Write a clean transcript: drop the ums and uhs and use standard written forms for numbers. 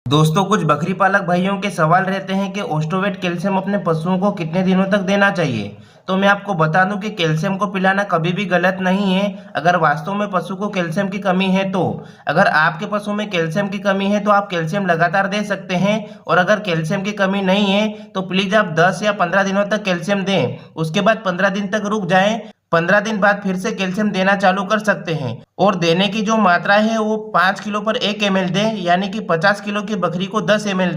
दोस्तों, कुछ बकरी पालक भाइयों के सवाल रहते हैं कि ओस्टोवेट कैल्शियम अपने पशुओं को कितने दिनों तक देना चाहिए। तो मैं आपको बता दूं कि कैल्शियम को पिलाना कभी भी गलत नहीं है, अगर वास्तव में पशु को कैल्शियम की कमी है तो। अगर आपके पशु में कैल्शियम की कमी है तो आप कैल्शियम लगातार दे सकते हैं, और अगर कैल्शियम की कमी नहीं है तो प्लीज आप 10 या 15 दिनों तक कैल्शियम दें। उसके बाद 15 दिन तक रुक जाएं। 15 दिन बाद फिर से कैल्शियम देना चालू कर सकते हैं, और देने की जो मात्रा है वो 5 किलो पर 1 ml दें, यानी कि 50 किलो की बकरी को 10 ml